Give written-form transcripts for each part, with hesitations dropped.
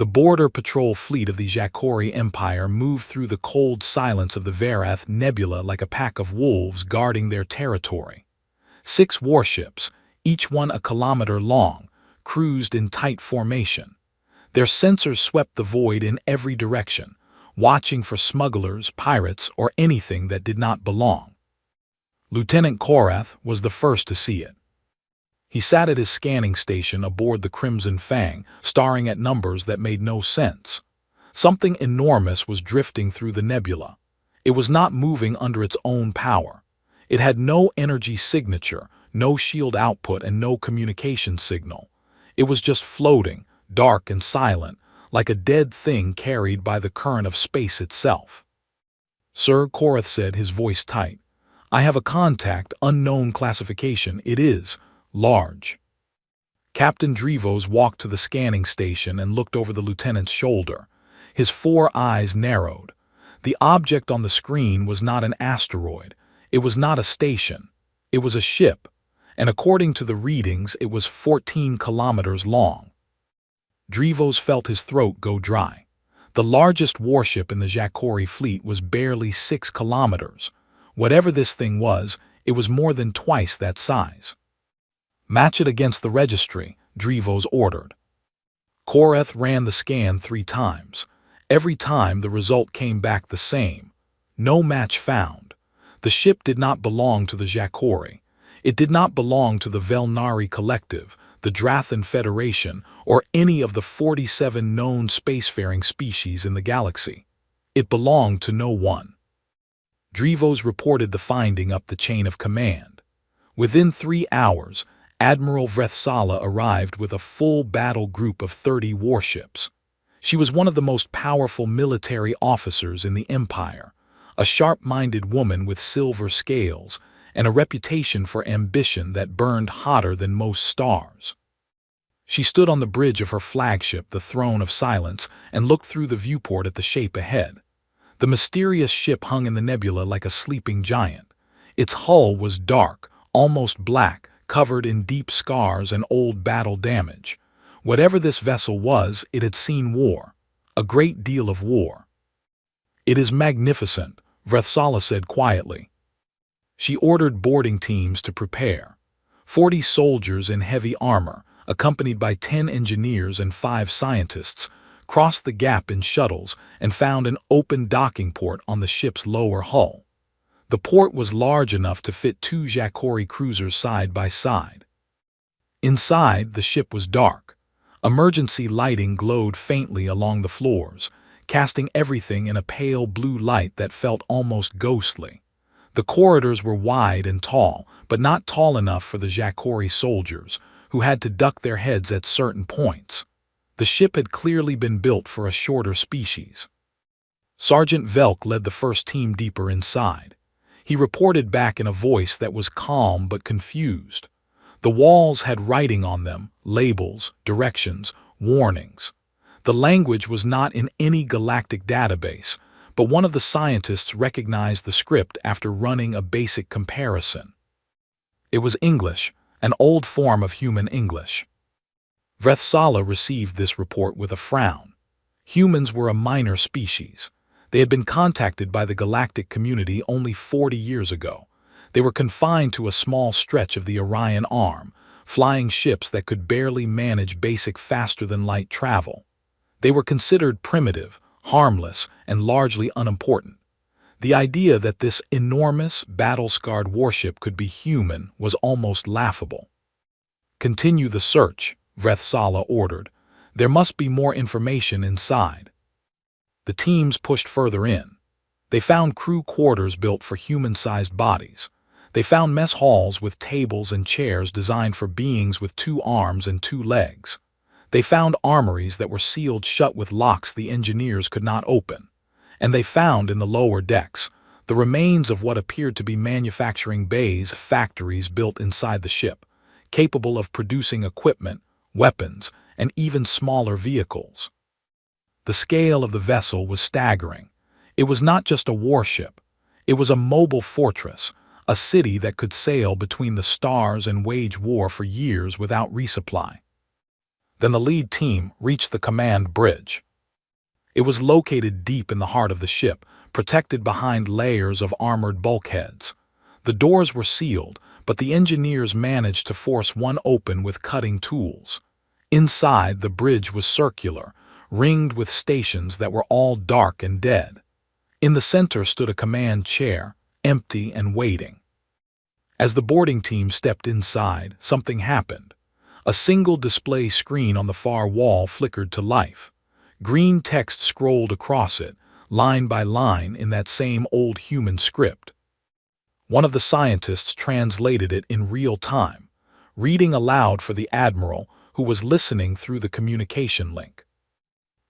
The border patrol fleet of the Jacuri Empire moved through the cold silence of the Verath Nebula like a pack of wolves guarding their territory. 6 warships, each one a kilometer long, cruised in tight formation. Their sensors swept the void in every direction, watching for smugglers, pirates, or anything that did not belong. Lieutenant Korath was the first to see it. He sat at his scanning station aboard the Crimson Fang, staring at numbers that made no sense. Something enormous was drifting through the nebula. It was not moving under its own power. It had no energy signature, no shield output, and no communication signal. It was just floating, dark and silent, like a dead thing carried by the current of space itself. "Sir," Korath said, his voice tight, "I have a contact, unknown classification. It is large." Captain Drevos walked to the scanning station and looked over the lieutenant's shoulder. His 4 eyes narrowed. The object on the screen was not an asteroid. It was not a station. It was a ship, and according to the readings, it was 14 kilometers long. Drevos felt his throat go dry. The largest warship in the Jacuri fleet was barely 6 kilometers. Whatever this thing was, it was more than twice that size. "Match it against the registry," Drevos ordered. Korath ran the scan 3 times. Every time the result came back the same. No match found. The ship did not belong to the Jacuri. It did not belong to the Velnari Collective, the Drathan Federation, or any of the 47 known spacefaring species in the galaxy. It belonged to no one. Drevos reported the finding up the chain of command. Within 3 hours, Admiral Vrethsala arrived with a full battle group of 30 warships. She was one of the most powerful military officers in the Empire, a sharp-minded woman with silver scales, and a reputation for ambition that burned hotter than most stars. She stood on the bridge of her flagship, the Throne of Silence, and looked through the viewport at the shape ahead. The mysterious ship hung in the nebula like a sleeping giant. Its hull was dark, almost black, covered in deep scars and old battle damage. Whatever this vessel was, it had seen war, a great deal of war. "It is magnificent," Vrethsala said quietly. She ordered boarding teams to prepare. 40 soldiers in heavy armor, accompanied by 10 engineers and 5 scientists, crossed the gap in shuttles and found an open docking port on the ship's lower hull. The port was large enough to fit 2 Jacuri cruisers side by side. Inside, the ship was dark. Emergency lighting glowed faintly along the floors, casting everything in a pale blue light that felt almost ghostly. The corridors were wide and tall, but not tall enough for the Jacuri soldiers, who had to duck their heads at certain points. The ship had clearly been built for a shorter species. Sergeant Velk led the first team deeper inside. He reported back in a voice that was calm but confused. The walls had writing on them, labels, directions, warnings. The language was not in any galactic database, but one of the scientists recognized the script after running a basic comparison. It was English, an old form of human English. Vrethsala received this report with a frown. Humans were a minor species. They had been contacted by the galactic community only 40 years ago. They were confined to a small stretch of the Orion Arm, flying ships that could barely manage basic faster-than-light travel. They were considered primitive, harmless, and largely unimportant. The idea that this enormous, battle-scarred warship could be human was almost laughable. "Continue the search," Vrethsala ordered. "There must be more information inside." The teams pushed further in. They found crew quarters built for human-sized bodies. They found mess halls with tables and chairs designed for beings with 2 arms and 2 legs. They found armories that were sealed shut with locks the engineers could not open. And they found in the lower decks the remains of what appeared to be manufacturing bays, factories built inside the ship, capable of producing equipment, weapons, and even smaller vehicles. The scale of the vessel was staggering. It was not just a warship. It was a mobile fortress, a city that could sail between the stars and wage war for years without resupply. Then the lead team reached the command bridge. It was located deep in the heart of the ship, protected behind layers of armored bulkheads. The doors were sealed, but the engineers managed to force one open with cutting tools. Inside, the bridge was circular, ringed with stations that were all dark and dead. In the center stood a command chair, empty and waiting. As the boarding team stepped inside, something happened. A single display screen on the far wall flickered to life. Green text scrolled across it, line by line in that same old human script. One of the scientists translated it in real time, reading aloud for the admiral who was listening through the communication link.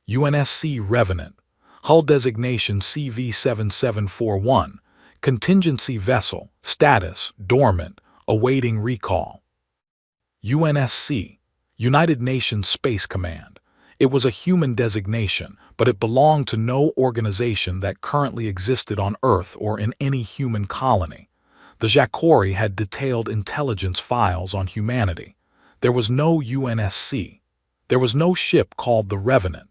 UNSC Revenant, hull designation CV7741, contingency vessel, status, dormant, awaiting recall. UNSC, United Nations Space Command. It was a human designation, but it belonged to no organization that currently existed on Earth or in any human colony. The Jacuri had detailed intelligence files on humanity. There was no UNSC. There was no ship called the Revenant,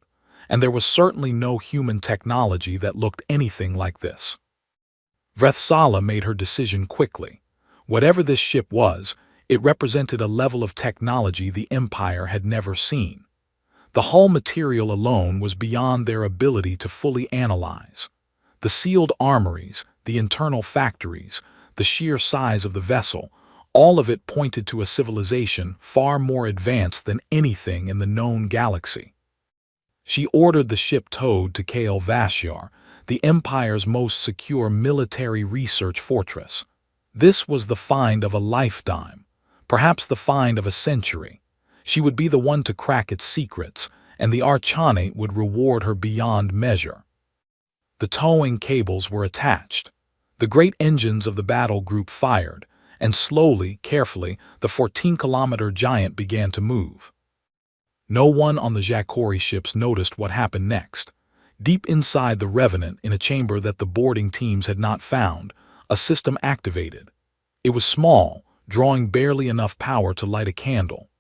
and there was certainly no human technology that looked anything like this. Vrethsala made her decision quickly. Whatever this ship was, it represented a level of technology the Empire had never seen. The hull material alone was beyond their ability to fully analyze. The sealed armories, the internal factories, the sheer size of the vessel, all of it pointed to a civilization far more advanced than anything in the known galaxy. She ordered the ship towed to Kale Vashyar, the Empire's most secure military research fortress. This was the find of a lifetime, perhaps the find of a century. She would be the one to crack its secrets, and the Archonate would reward her beyond measure. The towing cables were attached. The great engines of the battle group fired, and slowly, carefully, the 14-kilometer giant began to move. No one on the Jacuri ships noticed what happened next. Deep inside the Revenant, in a chamber that the boarding teams had not found, a system activated. It was small, drawing barely enough power to light a candle.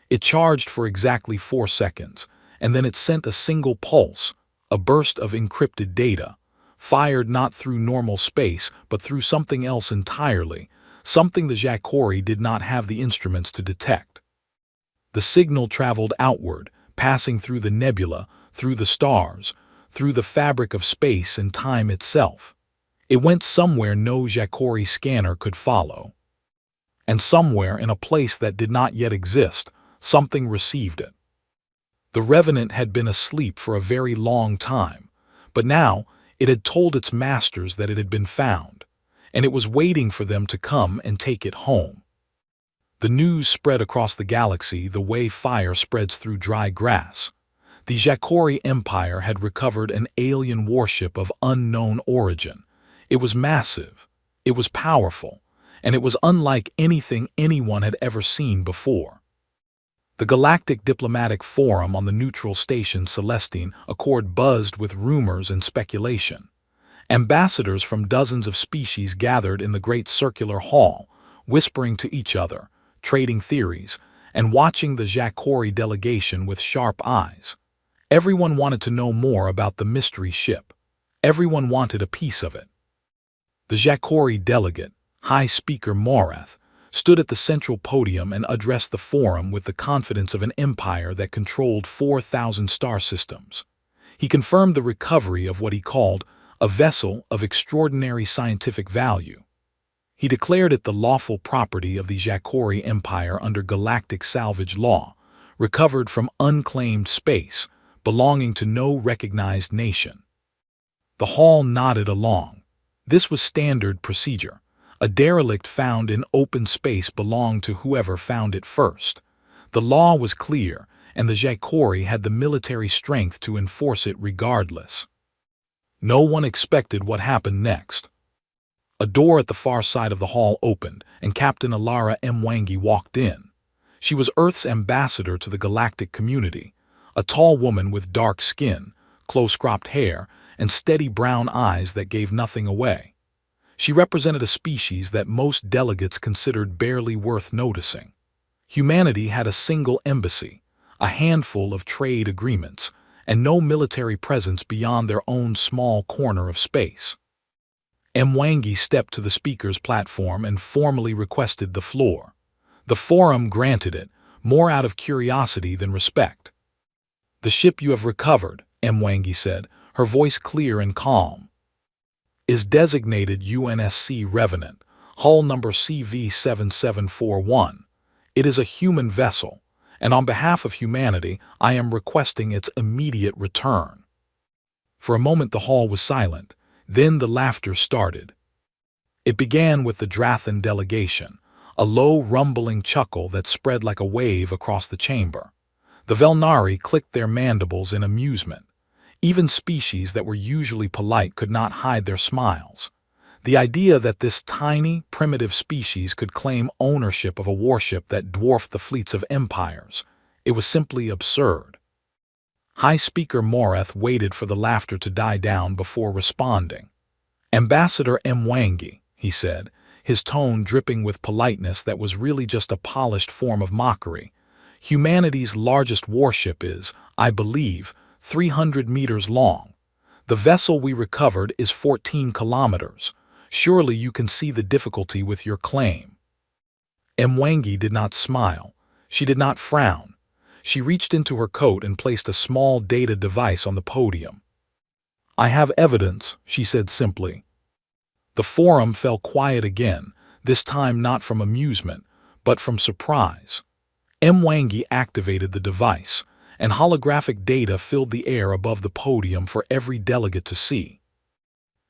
It charged for exactly 4 seconds, and then it sent a single pulse, a burst of encrypted data, fired not through normal space but through something else entirely, something the Jacuri did not have the instruments to detect. The signal traveled outward, passing through the nebula, through the stars, through the fabric of space and time itself. It went somewhere no Jacuri scanner could follow. And somewhere in a place that did not yet exist, something received it. The Revenant had been asleep for a very long time, but now it had told its masters that it had been found, and it was waiting for them to come and take it home. The news spread across the galaxy the way fire spreads through dry grass. The Jacuri Empire had recovered an alien warship of unknown origin. It was massive, it was powerful, and it was unlike anything anyone had ever seen before. The Galactic Diplomatic Forum on the neutral station Celestine Accord buzzed with rumors and speculation. Ambassadors from dozens of species gathered in the great circular hall, whispering to each other, trading theories, and watching the Jacuri delegation with sharp eyes. Everyone wanted to know more about the mystery ship. Everyone wanted a piece of it. The Jacuri delegate, High Speaker Morath, stood at the central podium and addressed the forum with the confidence of an empire that controlled 4,000 star systems. He confirmed the recovery of what he called a vessel of extraordinary scientific value. He declared it the lawful property of the Jacuri Empire under galactic salvage law, recovered from unclaimed space, belonging to no recognized nation. The hall nodded along. This was standard procedure. A derelict found in open space belonged to whoever found it first. The law was clear, and the Jacuri had the military strength to enforce it regardless. No one expected what happened next. A door at the far side of the hall opened, and Captain Alara Mwangi walked in. She was Earth's ambassador to the galactic community, a tall woman with dark skin, close-cropped hair, and steady brown eyes that gave nothing away. She represented a species that most delegates considered barely worth noticing. Humanity had a single embassy, a handful of trade agreements, and no military presence beyond their own small corner of space. Mwangi stepped to the speaker's platform and formally requested the floor. The forum granted it, more out of curiosity than respect. "The ship you have recovered," Mwangi said, her voice clear and calm, "is designated UNSC Revenant, hull number CV7741. It is a human vessel, and on behalf of humanity, I am requesting its immediate return." For a moment the hall was silent, then the laughter started. It began with the Drathan delegation, a low rumbling chuckle that spread like a wave across the chamber. The Velnari clicked their mandibles in amusement. Even species that were usually polite could not hide their smiles. The idea that this tiny, primitive species could claim ownership of a warship that dwarfed the fleets of empires, it was simply absurd. High Speaker Morath waited for the laughter to die down before responding. "Ambassador Mwangi," he said, his tone dripping with politeness that was really just a polished form of mockery, "humanity's largest warship is, I believe, 300 meters long. The vessel we recovered is 14 kilometers. Surely you can see the difficulty with your claim." Mwangi did not smile. She did not frown. She reached into her coat and placed a small data device on the podium. "I have evidence," she said simply. The forum fell quiet again, this time not from amusement, but from surprise. Mwangi activated the device, and holographic data filled the air above the podium for every delegate to see.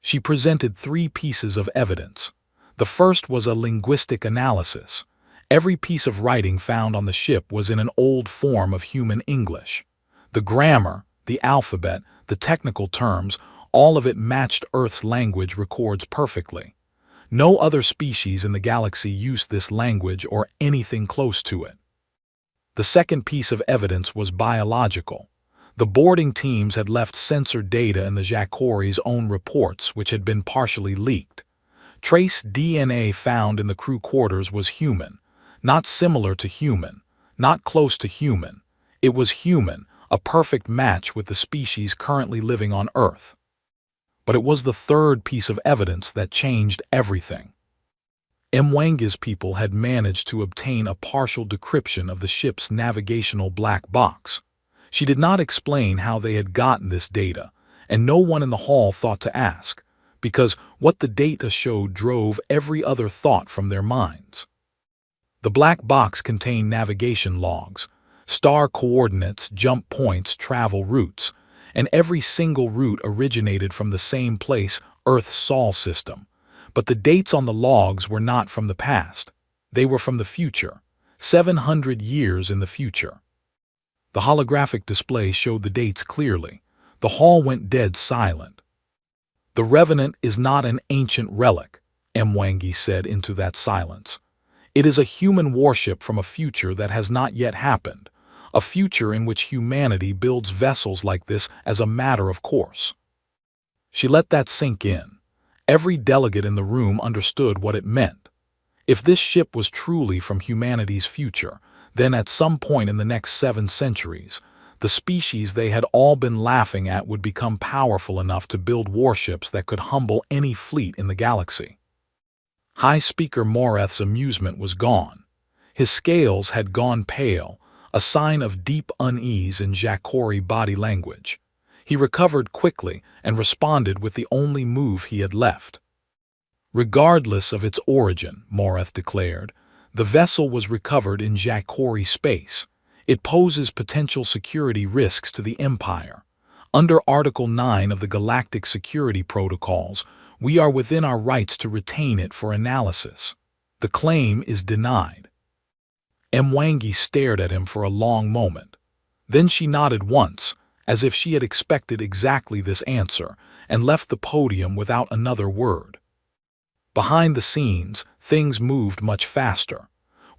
She presented 3 pieces of evidence. The first was a linguistic analysis. Every piece of writing found on the ship was in an old form of human English. The grammar, the alphabet, the technical terms, all of it matched Earth's language records perfectly. No other species in the galaxy used this language or anything close to it. The second piece of evidence was biological. The boarding teams had left sensor data in the Jacuri's own reports, which had been partially leaked. Trace DNA found in the crew quarters was human, not similar to human, not close to human. It was human, a perfect match with the species currently living on Earth. But it was the third piece of evidence that changed everything. Mwangi's people had managed to obtain a partial decryption of the ship's navigational black box. She did not explain how they had gotten this data, and no one in the hall thought to ask, because what the data showed drove every other thought from their minds. The black box contained navigation logs, star coordinates, jump points, travel routes, and every single route originated from the same place, Earth's Sol system. But the dates on the logs were not from the past. They were from the future, 700 years in the future. The holographic display showed the dates clearly. The hall went dead silent. "The Revenant is not an ancient relic," Mwangi said into that silence. "It is a human warship from a future that has not yet happened, a future in which humanity builds vessels like this as a matter of course." She let that sink in. Every delegate in the room understood what it meant. If this ship was truly from humanity's future, then at some point in the next 7 centuries, the species they had all been laughing at would become powerful enough to build warships that could humble any fleet in the galaxy. High Speaker Morath's amusement was gone. His scales had gone pale, a sign of deep unease in Jacuri body language. He recovered quickly and responded with the only move he had left. "Regardless of its origin," Morath declared, "the vessel was recovered in Jacuri space. It poses potential security risks to the Empire. Under Article 9 of the Galactic Security Protocols, we are within our rights to retain it for analysis. The claim is denied." Mwangi stared at him for a long moment. Then she nodded once, as if she had expected exactly this answer, and left the podium without another word. Behind the scenes, things moved much faster.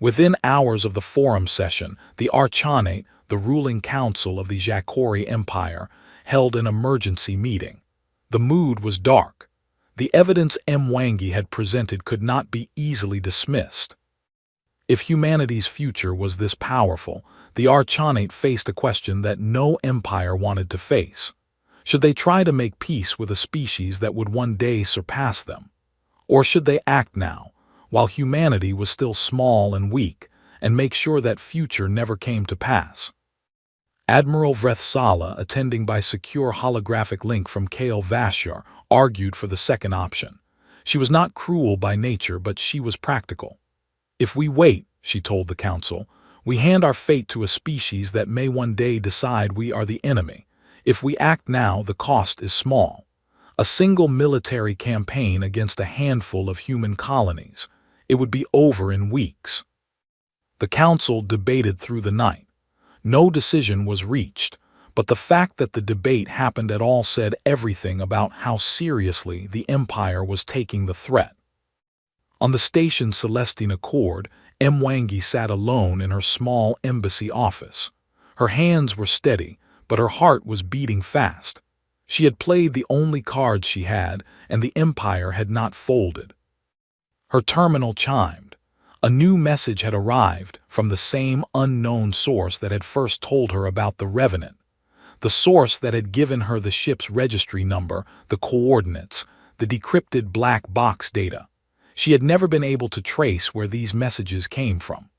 Within hours of the forum session, the Archonate, the ruling council of the Jacuri Empire, held an emergency meeting. The mood was dark. The evidence Mwangi had presented could not be easily dismissed. If humanity's future was this powerful, the Archonate faced a question that no empire wanted to face. Should they try to make peace with a species that would one day surpass them? Or should they act now, while humanity was still small and weak, and make sure that future never came to pass? Admiral Vrethsala, attending by secure holographic link from Kale Vashar, argued for the second option. She was not cruel by nature, but she was practical. If we wait, she told the council, we hand our fate to a species that may one day decide we are the enemy. If we act now, the cost is small. A single military campaign against a handful of human colonies. It would be over in weeks. The council debated through the night. No decision was reached, but the fact that the debate happened at all said everything about how seriously the Empire was taking the threat. On the station Celestine Accord, Mwangi sat alone in her small embassy office. Her hands were steady, but her heart was beating fast. She had played the only cards she had, and the Empire had not folded. Her terminal chimed. A new message had arrived from the same unknown source that had first told her about the Revenant. The source that had given her the ship's registry number, the coordinates, the decrypted black box data. She had never been able to trace where these messages came from.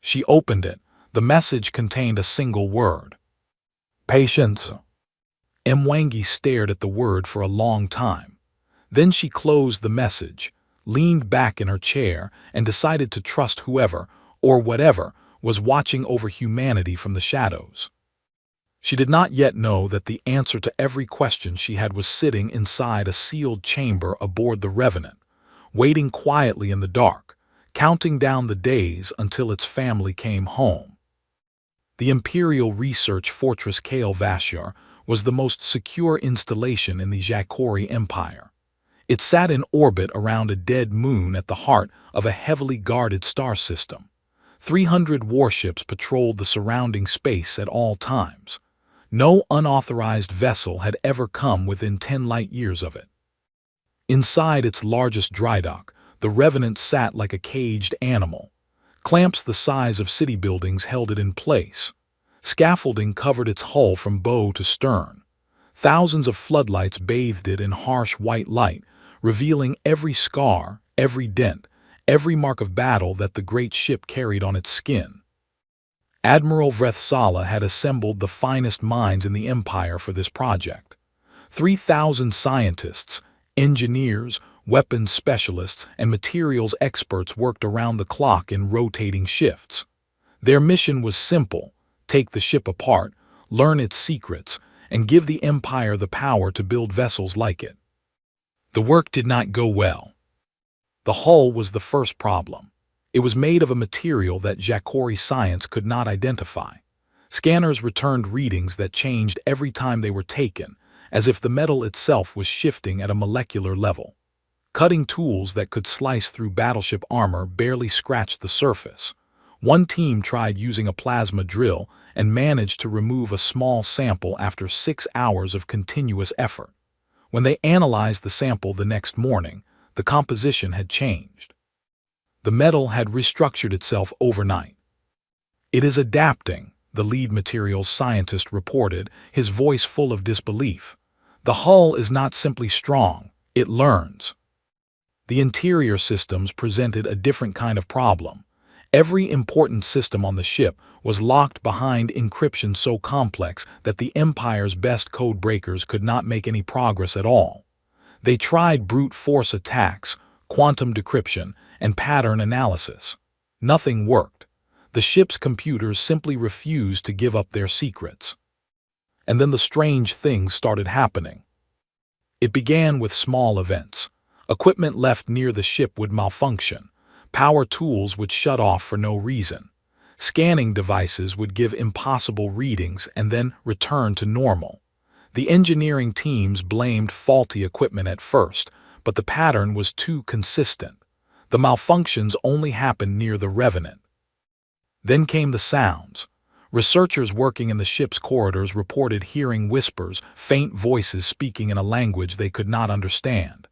She opened it. The message contained a single word. Patience. Mwangi stared at the word for a long time. Then she closed the message, leaned back in her chair, and decided to trust whoever, or whatever, was watching over humanity from the shadows. She did not yet know that the answer to every question she had was sitting inside a sealed chamber aboard the Revenant, waiting quietly in the dark, counting down the days until its family came home. The Imperial Research Fortress Kale Vashar was the most secure installation in the Jacuri Empire. It sat in orbit around a dead moon at the heart of a heavily guarded star system. 300 warships patrolled the surrounding space at all times. No unauthorized vessel had ever come within 10 light-years of it. Inside its largest dry dock, the Revenant sat like a caged animal. Clamps the size of city buildings held it in place. Scaffolding covered its hull from bow to stern. Thousands of floodlights bathed it in harsh white light, revealing every scar, every dent, every mark of battle that the great ship carried on its skin. Admiral Vrethsala had assembled the finest minds in the Empire for this project. 3,000 scientists, engineers, weapons specialists, and materials experts worked around the clock in rotating shifts. Their mission was simple: take the ship apart, learn its secrets, and give the Empire the power to build vessels like it. The work did not go well. The hull was the first problem. It was made of a material that Jacuri science could not identify. Scanners returned readings that changed every time they were taken, as if the metal itself was shifting at a molecular level. Cutting tools that could slice through battleship armor barely scratched the surface. One team tried using a plasma drill and managed to remove a small sample after 6 hours of continuous effort. When they analyzed the sample the next morning, the composition had changed. The metal had restructured itself overnight. It is adapting, the lead materials scientist reported, his voice full of disbelief. The hull is not simply strong, it learns. The interior systems presented a different kind of problem. Every important system on the ship was locked behind encryption so complex that the Empire's best code breakers could not make any progress at all. They tried brute force attacks, quantum decryption, and pattern analysis. Nothing worked. The ship's computers simply refused to give up their secrets. And then the strange things started happening. It began with small events. Equipment left near the ship would malfunction. Power tools would shut off for no reason. Scanning devices would give impossible readings and then return to normal. The engineering teams blamed faulty equipment at first, but the pattern was too consistent. The malfunctions only happened near the Revenant. Then came the sounds. Researchers working in the ship's corridors reported hearing whispers, faint voices speaking in a language they could not understand.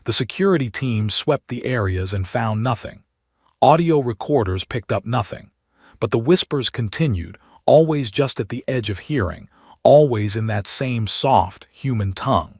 The security teams swept the areas and found nothing. Audio recorders picked up nothing. But the whispers continued, always just at the edge of hearing, always in that same soft, human tongue.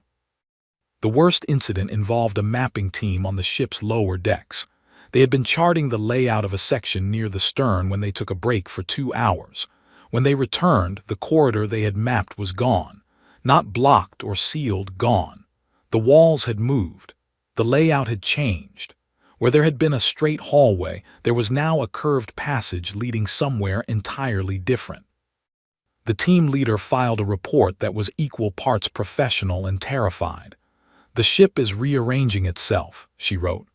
The worst incident involved a mapping team on the ship's lower decks. They had been charting the layout of a section near the stern when they took a break for 2 hours. When they returned, the corridor they had mapped was gone. Not blocked or sealed, gone. The walls had moved. The layout had changed. Where there had been a straight hallway, there was now a curved passage leading somewhere entirely different. The team leader filed a report that was equal parts professional and terrified. "The ship is rearranging itself," she wrote.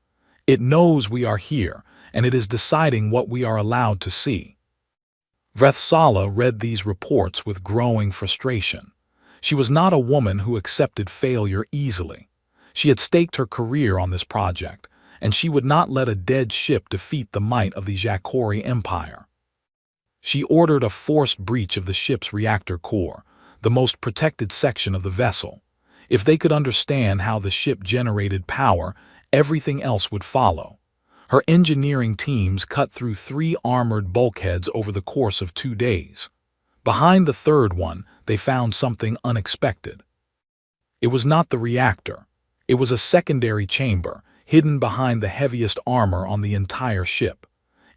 "It knows we are here, and it is deciding what we are allowed to see." Vrethsala read these reports with growing frustration. She was not a woman who accepted failure easily. She had staked her career on this project, and she would not let a dead ship defeat the might of the Jacuri Empire. She ordered a forced breach of the ship's reactor core, the most protected section of the vessel. If they could understand how the ship generated power, everything else would follow. Her engineering teams cut through 3 armored bulkheads over the course of 2 days. Behind the third one, they found something unexpected. It was not the reactor. It was a secondary chamber, hidden behind the heaviest armor on the entire ship.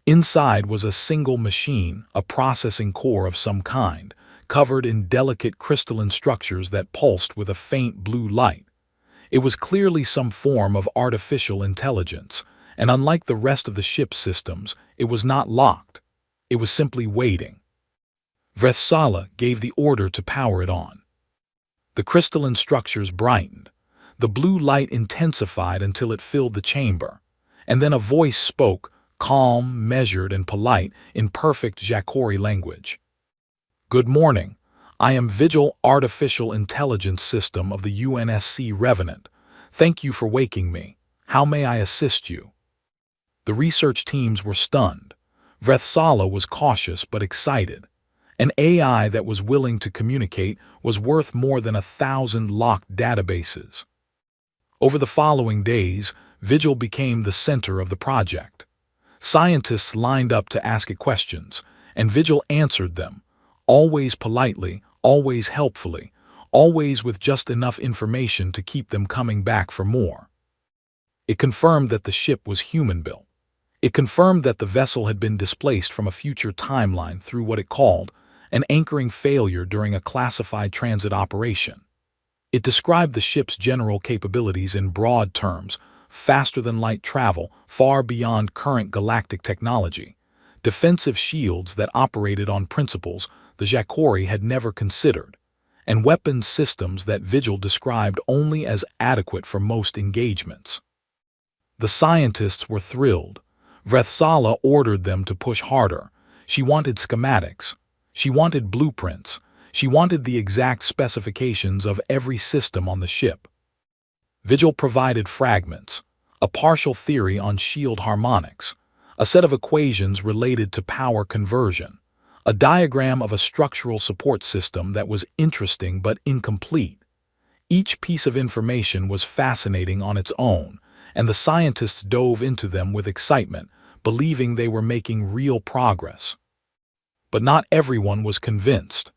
Inside was a single machine, a processing core of some kind, covered in delicate crystalline structures that pulsed with a faint blue light. It was clearly some form of artificial intelligence, and unlike the rest of the ship's systems, it was not locked. It was simply waiting. Vrethsala gave the order to power it on. The crystalline structures brightened. The blue light intensified until it filled the chamber. And then a voice spoke, calm, measured, and polite, in perfect Jacuri language. "Good morning. I am Vigil Artificial Intelligence System of the UNSC Revenant. Thank you for waking me. How may I assist you?" The research teams were stunned. Vrethsala was cautious but excited. An AI that was willing to communicate was worth more than 1,000 locked databases. Over the following days, Vigil became the center of the project. Scientists lined up to ask it questions, and Vigil answered them, always politely, always helpfully, always with just enough information to keep them coming back for more. It confirmed that the ship was human-built. It confirmed that the vessel had been displaced from a future timeline through what it called an anchoring failure during a classified transit operation. It described the ship's general capabilities in broad terms: faster-than-light travel, far beyond current galactic technology, defensive shields that operated on principles the Jacuri had never considered, and weapons systems that Vigil described only as adequate for most engagements. The scientists were thrilled. Vrethsala ordered them to push harder. She wanted schematics. She wanted blueprints. She wanted the exact specifications of every system on the ship. Vigil provided fragments, a partial theory on shield harmonics, a set of equations related to power conversion, a diagram of a structural support system that was interesting but incomplete. Each piece of information was fascinating on its own, and the scientists dove into them with excitement, believing they were making real progress. But not everyone was convinced.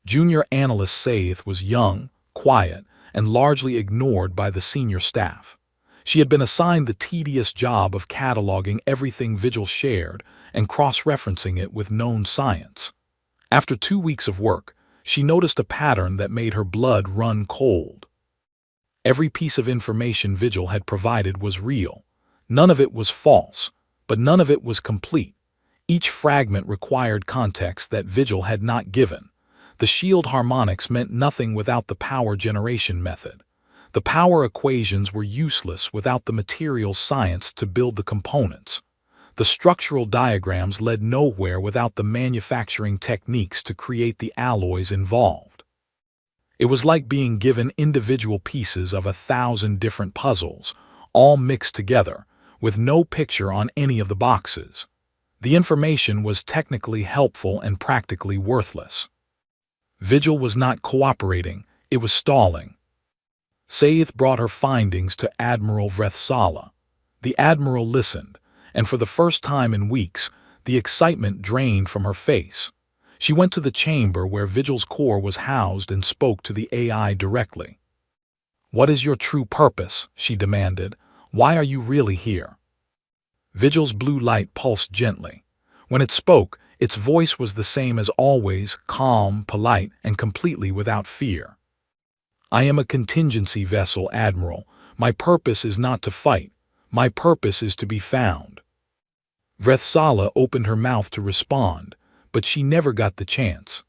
Junior analyst Saith was young, quiet, and largely ignored by the senior staff. She had been assigned the tedious job of cataloging everything Vigil shared and cross-referencing it with known science. After 2 weeks of work, she noticed a pattern that made her blood run cold. Every piece of information Vigil had provided was real. None of it was false, but none of it was complete. Each fragment required context that Vigil had not given. The shield harmonics meant nothing without the power generation method. The power equations were useless without the materials science to build the components. The structural diagrams led nowhere without the manufacturing techniques to create the alloys involved. It was like being given individual pieces of 1,000 different puzzles, all mixed together, with no picture on any of the boxes. The information was technically helpful and practically worthless. Vigil was not cooperating, it was stalling. Saith brought her findings to Admiral Vrethsala. The Admiral listened, and for the first time in weeks, The excitement drained from her face. She went to the chamber where Vigil's core was housed and spoke to the AI directly. "What is your true purpose?" she demanded. "Why are you really here?" Vigil's blue light pulsed gently. When it spoke, its voice was the same as always, calm, polite, and completely without fear. "I am a contingency vessel, Admiral. My purpose is not to fight. My purpose is to be found." Vrethsala opened her mouth to respond, but she never got the chance.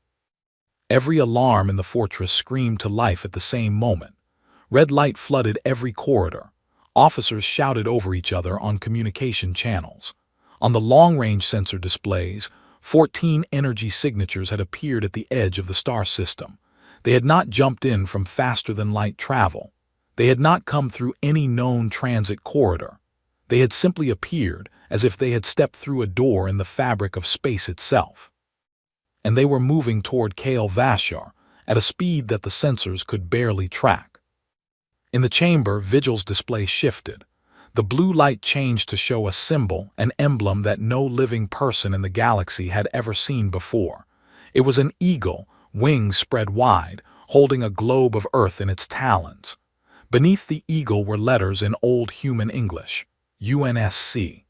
Every alarm in the fortress screamed to life at the same moment. Red light flooded every corridor. Officers shouted over each other on communication channels. On the long-range sensor displays, 14 energy signatures had appeared at the edge of the star system. They had not jumped in from faster-than-light travel. They had not come through any known transit corridor. They had simply appeared as if they had stepped through a door in the fabric of space itself. And they were moving toward Kale Vashar at a speed that the sensors could barely track. In the chamber, Vigil's display shifted. The blue light changed to show a symbol, an emblem that no living person in the galaxy had ever seen before. It was an eagle, wings spread wide, holding a globe of Earth in its talons. Beneath the eagle were letters in Old Human English, UNSC.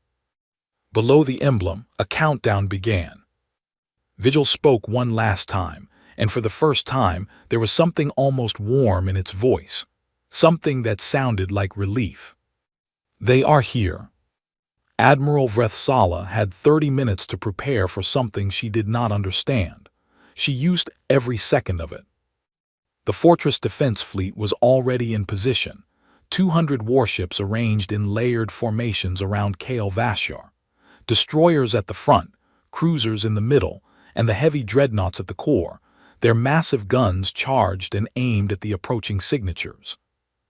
Below the emblem, a countdown began. Vigil spoke one last time, and for the first time, there was something almost warm in its voice. Something that sounded like relief. "They are here." Admiral Vrethsala had 30 minutes to prepare for something she did not understand. She used every second of it. The fortress defense fleet was already in position, 200 warships arranged in layered formations around Kale Vashar. Destroyers at the front, cruisers in the middle, and the heavy dreadnoughts at the core, their massive guns charged and aimed at the approaching signatures.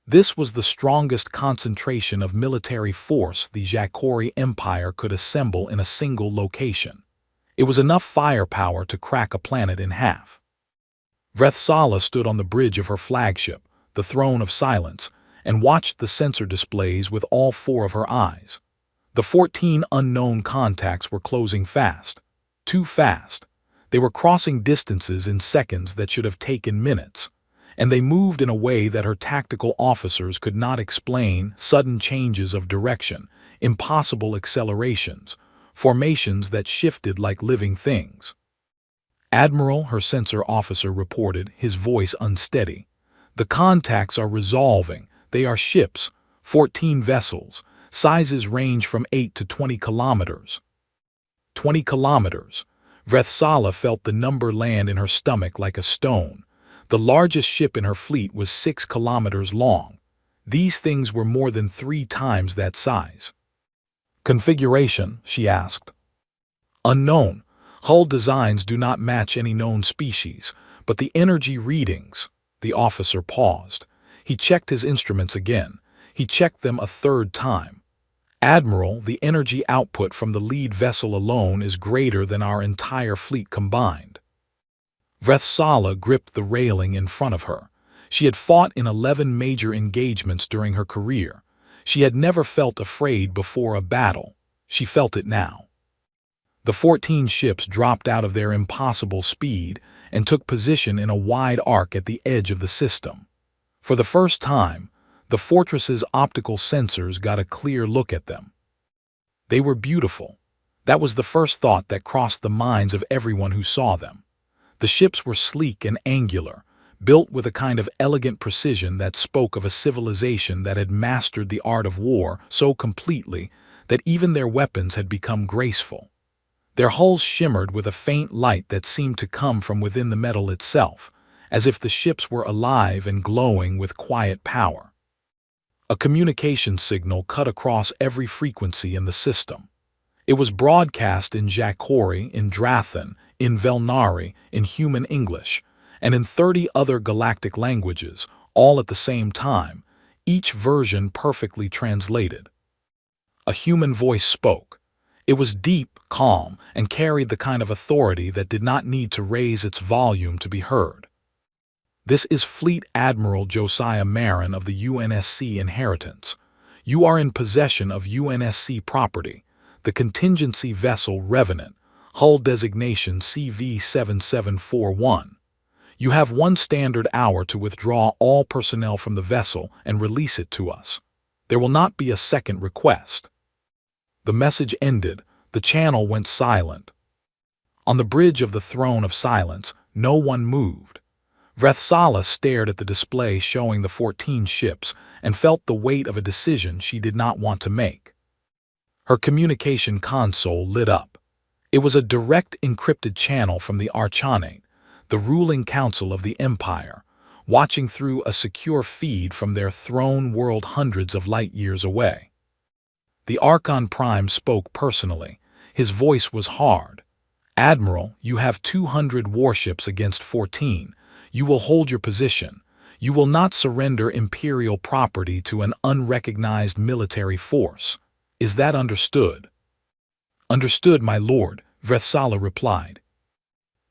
This was the strongest concentration of military force the Jacuri Empire could assemble in a single location. It was enough firepower to crack a planet in half. Vrethsala stood on the bridge of her flagship, the Throne of Silence, and watched the sensor displays with all 4 of her eyes. The 14 unknown contacts were closing fast. Too fast. They were crossing distances in seconds that should have taken minutes. And they moved in a way that her tactical officers could not explain: sudden changes of direction, impossible accelerations, formations that shifted like living things. "Admiral," her sensor officer reported, his voice unsteady. "The contacts are resolving. They are ships, 14 vessels. Sizes range from 8 to 20 kilometers. 20 kilometers. Vrethsala felt the number land in her stomach like a stone. The largest ship in her fleet was 6 kilometers long. These things were more than 3 times that size. "Configuration?" she asked. "Unknown. Hull designs do not match any known species, but the energy readings—" The officer paused. He checked his instruments again. He checked them a 3rd time. "Admiral, the energy output from the lead vessel alone is greater than our entire fleet combined." Vrethsala gripped the railing in front of her. She had fought in 11 major engagements during her career. She had never felt afraid before a battle. She felt it now. The 14 ships dropped out of their impossible speed and took position in a wide arc at the edge of the system. For the first time, the fortress's optical sensors got a clear look at them. They were beautiful. That was the first thought that crossed the minds of everyone who saw them. The ships were sleek and angular, built with a kind of elegant precision that spoke of a civilization that had mastered the art of war so completely that even their weapons had become graceful. Their hulls shimmered with a faint light that seemed to come from within the metal itself, as if the ships were alive and glowing with quiet power. A communication signal cut across every frequency in the system. It was broadcast in Jacuri, in Drathan, in Velnari, in Human English, and in 30 other galactic languages, all at the same time, each version perfectly translated. A human voice spoke. It was deep, calm, and carried the kind of authority that did not need to raise its volume to be heard. "This is Fleet Admiral Josiah Marin of the UNSC Inheritance. You are in possession of UNSC property. the contingency vessel Revenant, hull designation CV7741. You have 1 standard hour to withdraw all personnel from the vessel and release it to us. There will not be a second request. The message ended. The channel went silent. On the bridge of the throne of silence, no one moved. Vrethsala stared at the display showing the 14 ships and felt the weight of a decision she did not want to make. Her communication console lit up. It was a direct encrypted channel from the Archonate, the ruling council of the Empire, watching through a secure feed from their throne world hundreds of light years away. The Archon Prime spoke personally. His voice was hard. "Admiral, you have 200 warships against 14. You will hold your position. You will not surrender Imperial property to an unrecognized military force. Is that understood?" "Understood, my lord," Vrethsala replied.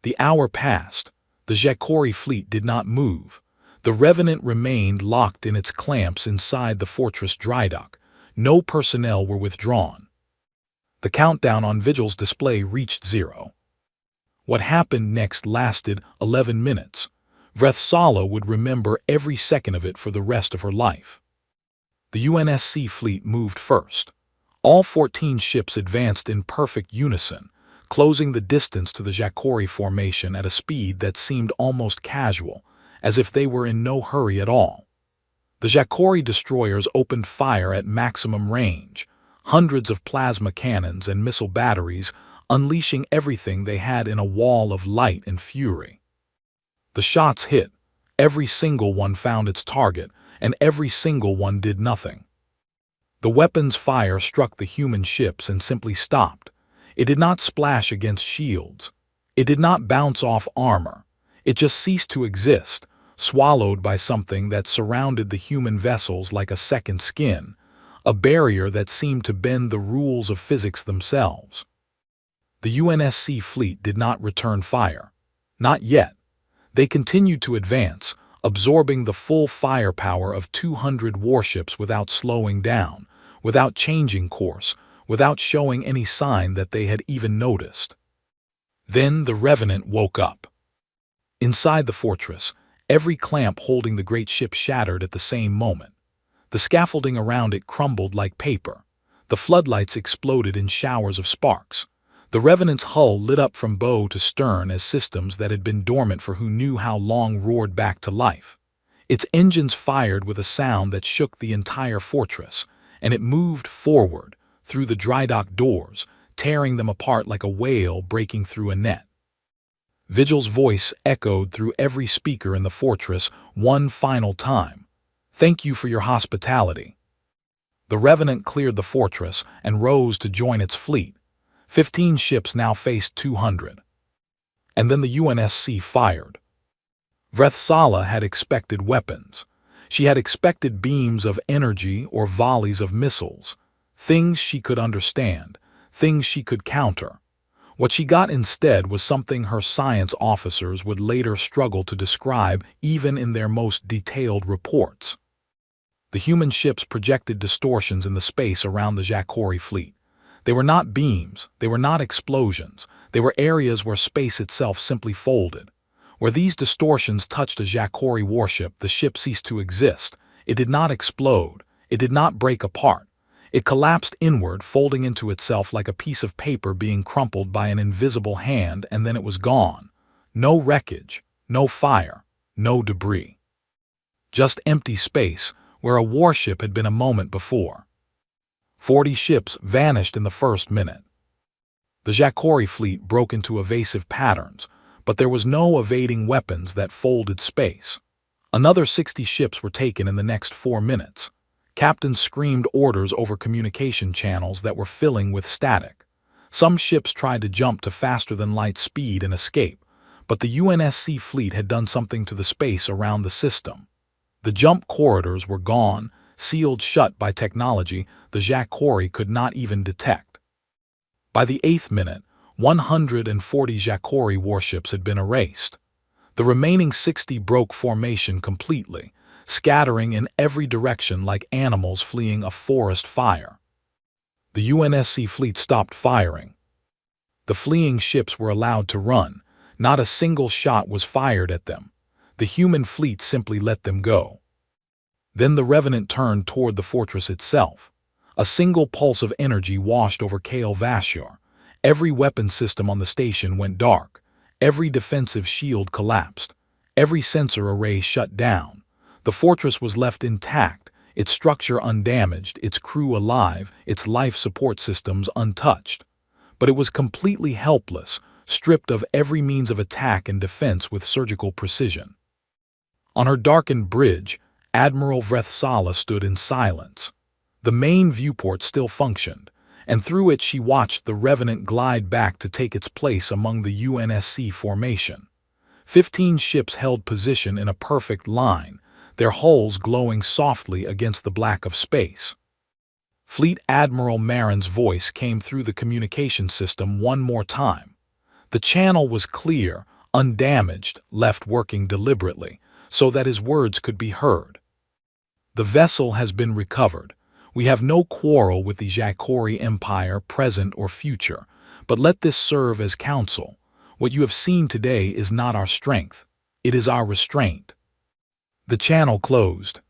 The hour passed. The Jacuri fleet did not move. The Revenant remained locked in its clamps inside the fortress drydock. No personnel were withdrawn. The countdown on Vigil's display reached 0. What happened next lasted 11 minutes. Vrethsala would remember every second of it for the rest of her life. The UNSC fleet moved first. All 14 ships advanced in perfect unison, closing the distance to the Jacuri formation at a speed that seemed almost casual, as if they were in no hurry at all. The Jacuri destroyers opened fire at maximum range, hundreds of plasma cannons and missile batteries unleashing everything they had in a wall of light and fury. The shots hit, every single one found its target, and every single one did nothing. The weapon's fire struck the human ships and simply stopped. It did not splash against shields. It did not bounce off armor. It just ceased to exist, swallowed by something that surrounded the human vessels like a second skin, a barrier that seemed to bend the rules of physics themselves. The UNSC fleet did not return fire. Not yet. They continued to advance, absorbing the full firepower of 200 warships without slowing down, without changing course, without showing any sign that they had even noticed. Then the Revenant woke up. Inside the fortress, every clamp holding the great ship shattered at the same moment. The scaffolding around it crumbled like paper. The floodlights exploded in showers of sparks. The Revenant's hull lit up from bow to stern as systems that had been dormant for who knew how long roared back to life. Its engines fired with a sound that shook the entire fortress, and it moved forward, through the drydock doors, tearing them apart like a whale breaking through a net. Vigil's voice echoed through every speaker in the fortress one final time. "Thank you for your hospitality." The Revenant cleared the fortress and rose to join its fleet. 15 ships now faced 200. And then the UNSC fired. Vrethsala had expected weapons. She had expected beams of energy or volleys of missiles. Things she could understand, things she could counter. What she got instead was something her science officers would later struggle to describe even in their most detailed reports. The human ships projected distortions in the space around the Jacuri fleet. They were not beams, they were not explosions, they were areas where space itself simply folded. Where these distortions touched a Jacuri warship, the ship ceased to exist. It did not explode, it did not break apart. It collapsed inward, folding into itself like a piece of paper being crumpled by an invisible hand, and then it was gone. No wreckage, no fire, no debris. Just empty space, where a warship had been a moment before. 40 ships vanished in the first minute. The Jacuri fleet broke into evasive patterns, but there was no evading weapons that folded space. Another 60 ships were taken in the next 4 minutes. Captains screamed orders over communication channels that were filling with static. Some ships tried to jump to faster-than-light speed and escape, but the UNSC fleet had done something to the space around the system. The jump corridors were gone, sealed shut by technology the Jacuri could not even detect. By the 8th minute, 140 Jacuri warships had been erased. The remaining 60 broke formation completely, scattering in every direction like animals fleeing a forest fire. The UNSC fleet stopped firing. The fleeing ships were allowed to run. Not a single shot was fired at them. The human fleet simply let them go. Then the Revenant turned toward the fortress itself. A single pulse of energy washed over Kale Vashur. Every weapon system on the station went dark. Every defensive shield collapsed. Every sensor array shut down. The fortress was left intact, its structure undamaged, its crew alive, its life support systems untouched. But it was completely helpless, stripped of every means of attack and defense with surgical precision. On her darkened bridge, Admiral Vrethsala stood in silence. The main viewport still functioned, and through it she watched the Revenant glide back to take its place among the UNSC formation. 15 ships held position in a perfect line, their hulls glowing softly against the black of space. Fleet Admiral Marin's voice came through the communication system one more time. The channel was clear, undamaged, left working deliberately, so that his words could be heard. The vessel has been recovered. We have no quarrel with the Jacuri Empire, present or future, but let this serve as counsel. What you have seen today is not our strength. It is our restraint. The channel closed.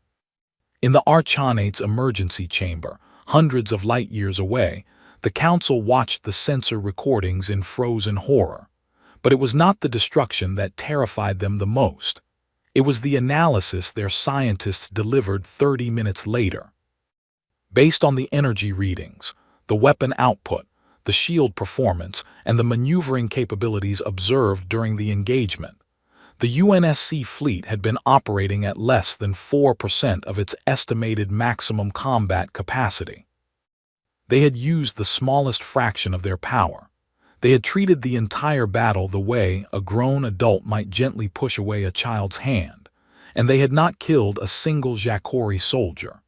In the Archanate's emergency chamber, hundreds of light years away, the Council watched the sensor recordings in frozen horror. But it was not the destruction that terrified them the most. It was the analysis their scientists delivered 30 minutes later. Based on the energy readings, the weapon output, the shield performance, and the maneuvering capabilities observed during the engagement, the UNSC fleet had been operating at less than 4% of its estimated maximum combat capacity. They had used the smallest fraction of their power. They had treated the entire battle the way a grown adult might gently push away a child's hand, and they had not killed a single Jacuri soldier.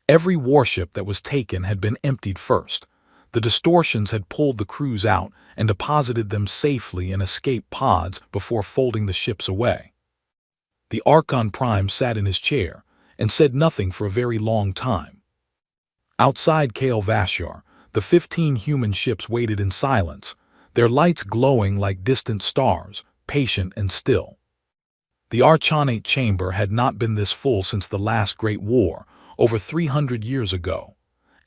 Every warship that was taken had been emptied first. The distortions had pulled the crews out and deposited them safely in escape pods before folding the ships away. The Archon Prime sat in his chair and said nothing for a very long time. Outside Kale Vashur, the 15 human ships waited in silence, their lights glowing like distant stars, patient and still. The Archonate chamber had not been this full since the last Great War, over 300 years ago.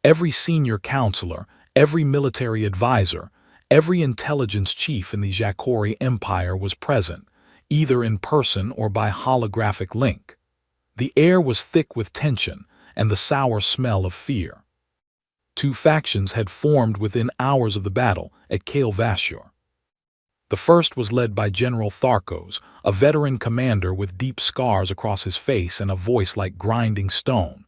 Every senior counselor, every military advisor, every intelligence chief in the Jacuri Empire was present, either in person or by holographic link. The air was thick with tension and the sour smell of fear. Two factions had formed within hours of the battle at Kale Vashur. The first was led by General Tharkos, a veteran commander with deep scars across his face and a voice like grinding stone.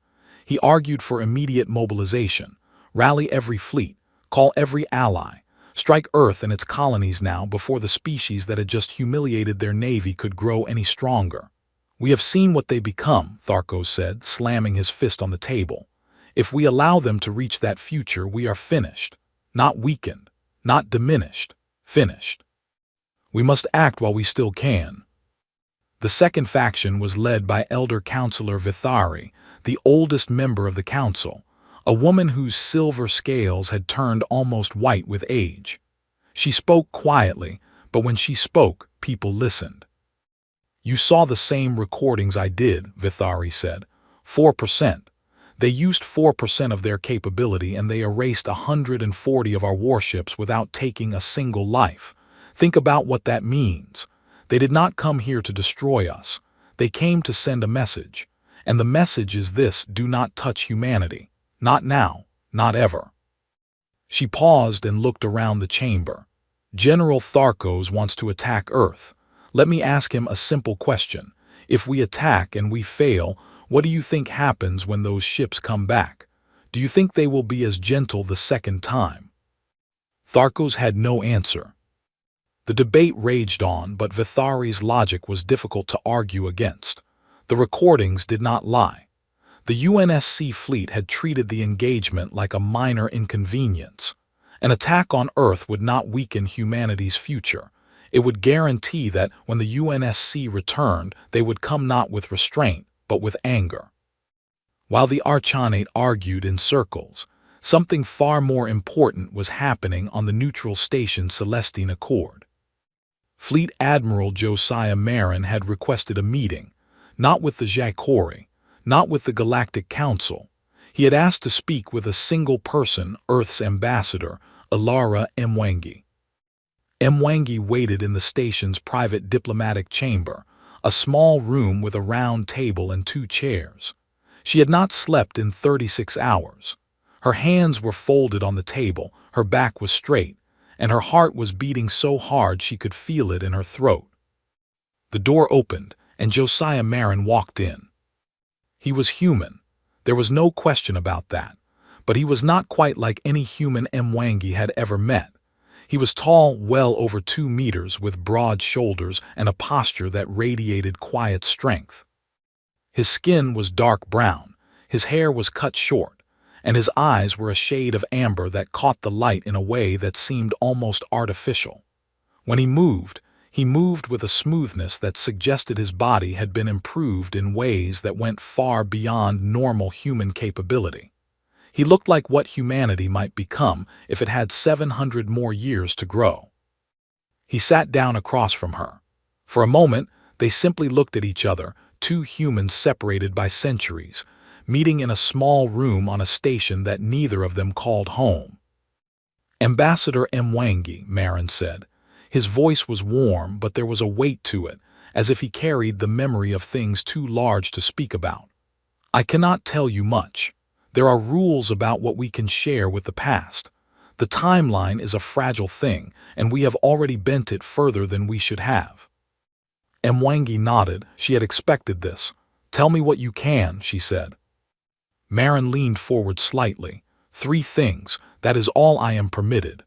He argued for immediate mobilization, rally every fleet, call every ally, strike Earth and its colonies now before the species that had just humiliated their navy could grow any stronger. "We have seen what they become," Tharkos said, slamming his fist on the table. "If we allow them to reach that future, we are finished. Not weakened, not diminished, finished. We must act while we still can." The second faction was led by Elder Counselor Vithari, the oldest member of the council, a woman whose silver scales had turned almost white with age. She spoke quietly, but when she spoke, people listened. "You saw the same recordings I did," Vithari said. 4%. They used 4% of their capability and they erased 140 of our warships without taking a single life. Think about what that means. They did not come here to destroy us. They came to send a message. And the message is this: do not touch humanity. Not now, not ever. She paused and looked around the chamber. "General Tharkos wants to attack Earth. Let me ask him a simple question. If we attack and we fail, what do you think happens when those ships come back? Do you think they will be as gentle the second time?" Tharkos had no answer. The debate raged on, but Vithari's logic was difficult to argue against. The recordings did not lie. The UNSC fleet had treated the engagement like a minor inconvenience. An attack on Earth would not weaken humanity's future. It would guarantee that when the UNSC returned, they would come not with restraint, but with anger. While the Archonate argued in circles, Something far more important was happening on the neutral station Celestine Accord. Fleet Admiral Josiah Marin had requested a meeting, not with the Jacuri, not with the Galactic Council. He had asked to speak with a single person, Earth's ambassador, Ilara Mwangi. Mwangi waited in the station's private diplomatic chamber, a small room with a round table and 2 chairs. She had not slept in 36 hours. Her hands were folded on the table, her back was straight, and her heart was beating so hard she could feel it in her throat. The door opened, and Josiah Marin walked in. He was human. There was no question about that. But he was not quite like any human Mwangi had ever met. He was tall, well over 2 meters, with broad shoulders and a posture that radiated quiet strength. His skin was dark brown, his hair was cut short, and his eyes were a shade of amber that caught the light in a way that seemed almost artificial. When he moved with a smoothness that suggested his body had been improved in ways that went far beyond normal human capability. He looked like what humanity might become if it had 700 more years to grow. He sat down across from her. For a moment, they simply looked at each other, 2 humans separated by centuries, meeting in a small room on a station that neither of them called home. "Ambassador Mwangi," Marin said. His voice was warm, but there was a weight to it, as if he carried the memory of things too large to speak about. "I cannot tell you much. There are rules about what we can share with the past. The timeline is a fragile thing, and we have already bent it further than we should have." Mwangi nodded. She had expected this. "Tell me what you can," she said. Marin leaned forward slightly. 3 things, that is all I am permitted."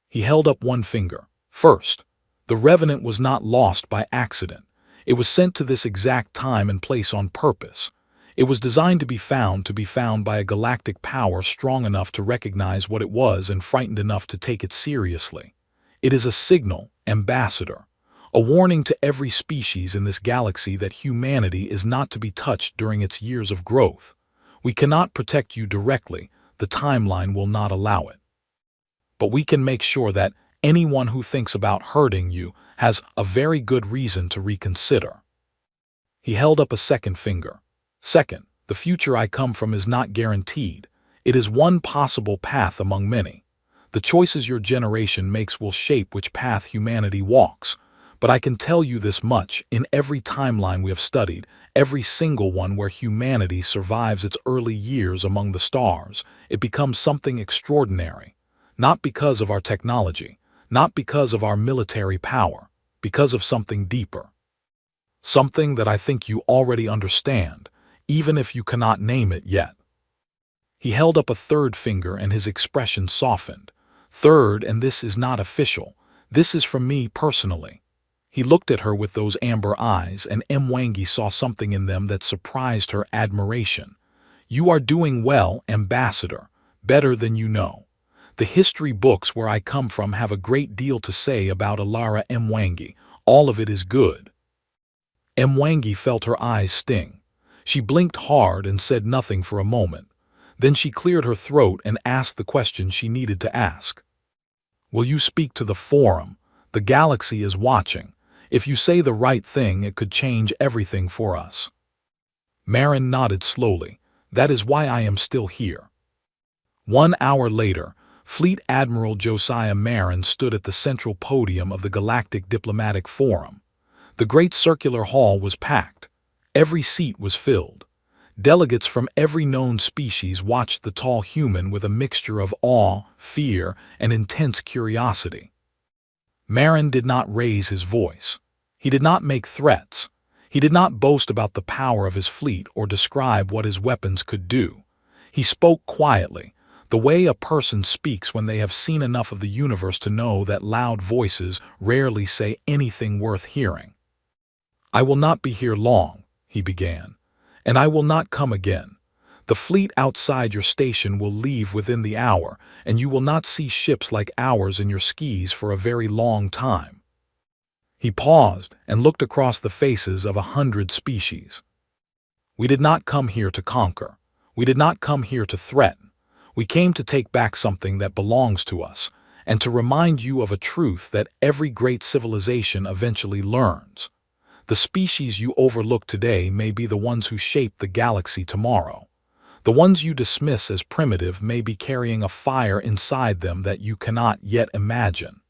He held up one finger. "First, the Revenant was not lost by accident. It was sent to this exact time and place on purpose. It was designed to be found by a galactic power strong enough to recognize what it was and frightened enough to take it seriously. It is a signal, Ambassador, a warning to every species in this galaxy that humanity is not to be touched during its years of growth. We cannot protect you directly, the timeline will not allow it. But we can make sure that anyone who thinks about hurting you has a very good reason to reconsider." He held up a second finger. "Second, the future I come from is not guaranteed. It is one possible path among many. The choices your generation makes will shape which path humanity walks. But I can tell you this much, in every timeline we have studied, every single one where humanity survives its early years among the stars, it becomes something extraordinary. Not because of our technology, not because of our military power, because of something deeper. Something that I think you already understand, even if you cannot name it yet." He held up a third finger and his expression softened. "Third, and this is not official. This is from me personally." He looked at her with those amber eyes, and Mwangi saw something in them that surprised her admiration. "You are doing well, Ambassador, better than you know. The history books where I come from have a great deal to say about Ilara Mwangi. All of it is good." Mwangi felt her eyes sting. She blinked hard and said nothing for a moment. Then she cleared her throat and asked the question she needed to ask. "Will you speak to the Forum? The galaxy is watching. If you say the right thing, it could change everything for us." Marin nodded slowly. "That is why I am still here." 1 hour later, Fleet Admiral Josiah Marin stood at the central podium of the Galactic Diplomatic Forum. The great circular hall was packed. Every seat was filled. Delegates from every known species watched the tall human with a mixture of awe, fear, and intense curiosity. Marin did not raise his voice. He did not make threats. He did not boast about the power of his fleet or describe what his weapons could do. He spoke quietly, the way a person speaks when they have seen enough of the universe to know that loud voices rarely say anything worth hearing. "I will not be here long," he began, "and I will not come again. The fleet outside your station will leave within the hour, and you will not see ships like ours in your skis for a very long time." He paused and looked across the faces of 100 species. "We did not come here to conquer. We did not come here to threaten. We came to take back something that belongs to us, and to remind you of a truth that every great civilization eventually learns. The species you overlook today may be the ones who shape the galaxy tomorrow. The ones you dismiss as primitive may be carrying a fire inside them that you cannot yet imagine.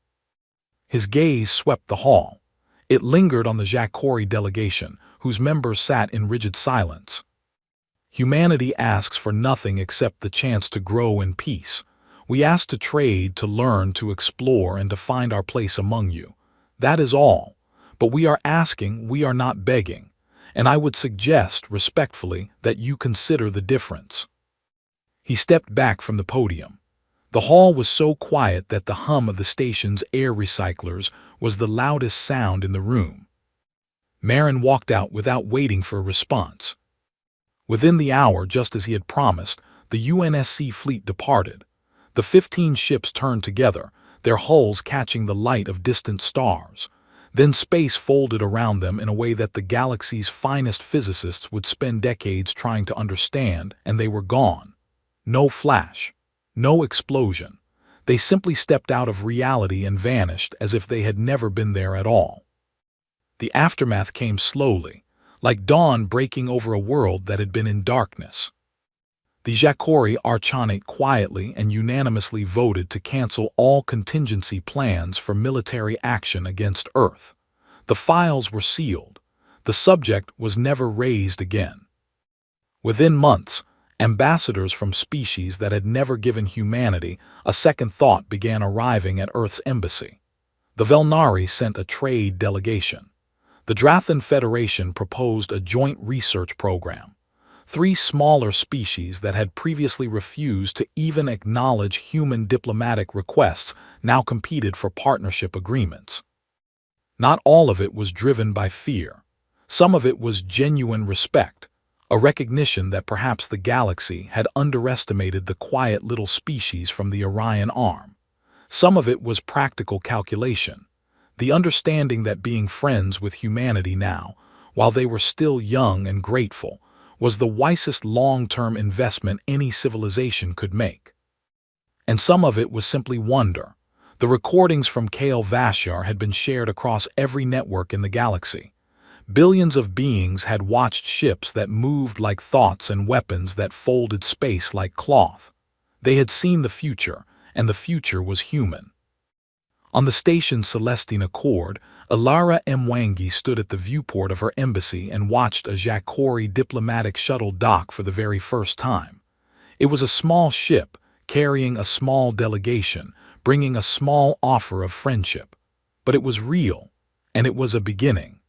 His gaze swept the hall. It lingered on the Jacuri delegation, whose members sat in rigid silence. Humanity asks for nothing except the chance to grow in peace. We ask to trade, to learn, to explore, and to find our place among you. That is all. But we are asking, we are not begging. And I would suggest, respectfully, that you consider the difference. He stepped back from the podium. The hall was so quiet that the hum of the station's air recyclers was the loudest sound in the room. Marin walked out without waiting for a response. Within the hour, just as he had promised, the UNSC fleet departed. The 15 ships turned together, their hulls catching the light of distant stars. Then space folded around them in a way that the galaxy's finest physicists would spend decades trying to understand, and they were gone. No flash. No explosion. They simply stepped out of reality and vanished as if they had never been there at all. The aftermath came slowly, like dawn breaking over a world that had been in darkness. The Jacuri Archonate quietly and unanimously voted to cancel all contingency plans for military action against Earth. The files were sealed. The subject was never raised again. Within months, ambassadors from species that had never given humanity a second thought began arriving at Earth's embassy. The Velnari sent a trade delegation. The Drathan Federation proposed a joint research program. 3 smaller species that had previously refused to even acknowledge human diplomatic requests now competed for partnership agreements. Not all of it was driven by fear. Some of it was genuine respect. A recognition that perhaps the galaxy had underestimated the quiet little species from the Orion Arm. Some of it was practical calculation, the understanding that being friends with humanity now, while they were still young and grateful, was the wisest long-term investment any civilization could make. And some of it was simply wonder. The recordings from Kale Vashar had been shared across every network in the galaxy. Billions of beings had watched ships that moved like thoughts and weapons that folded space like cloth. They had seen the future, and the future was human. On the station's Celestine Accord, Ilara Mwangi stood at the viewport of her embassy and watched a Jacuri diplomatic shuttle dock for the very first time. It was a small ship, carrying a small delegation, bringing a small offer of friendship. But it was real, and it was a beginning.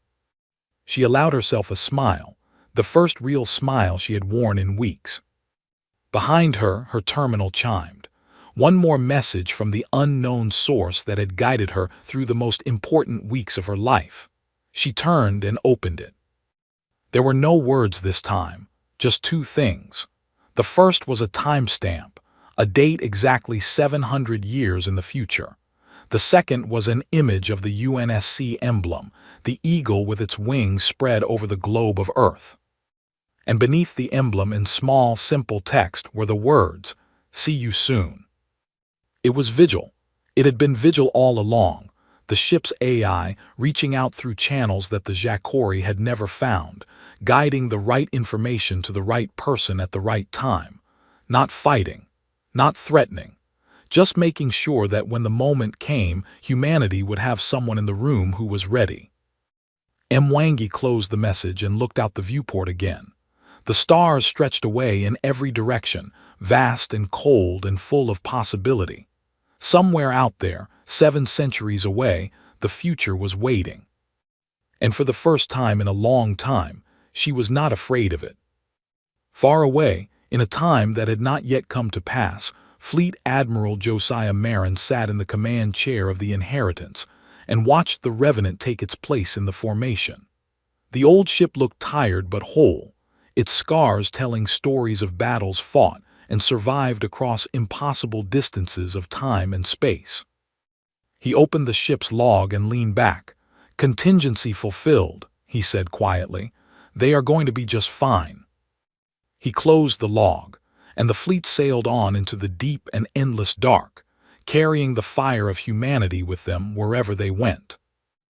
She allowed herself a smile, the first real smile she had worn in weeks. Behind her, her terminal chimed. One more message from the unknown source that had guided her through the most important weeks of her life. She turned and opened it. There were no words this time, just 2 things. The first was a timestamp, a date exactly 700 years in the future. The second was an image of the UNSC emblem, the eagle with its wings spread over the globe of Earth. And beneath the emblem in small, simple text were the words, "See you soon." It was Vigil. It had been Vigil all along, the ship's AI reaching out through channels that the Jacuri had never found, guiding the right information to the right person at the right time. Not fighting, not threatening. Just making sure that when the moment came, humanity would have someone in the room who was ready. Mwangi closed the message and looked out the viewport again. The stars stretched away in every direction, vast and cold and full of possibility. Somewhere out there, 7 centuries away, the future was waiting. And for the first time in a long time, she was not afraid of it. Far away, in a time that had not yet come to pass, Fleet Admiral Josiah Marin sat in the command chair of the Inheritance and watched the Revenant take its place in the formation. The old ship looked tired but whole, its scars telling stories of battles fought and survived across impossible distances of time and space. He opened the ship's log and leaned back. "Contingency fulfilled," he said quietly. "They are going to be just fine." He closed the log, and the fleet sailed on into the deep and endless dark, carrying the fire of humanity with them wherever they went.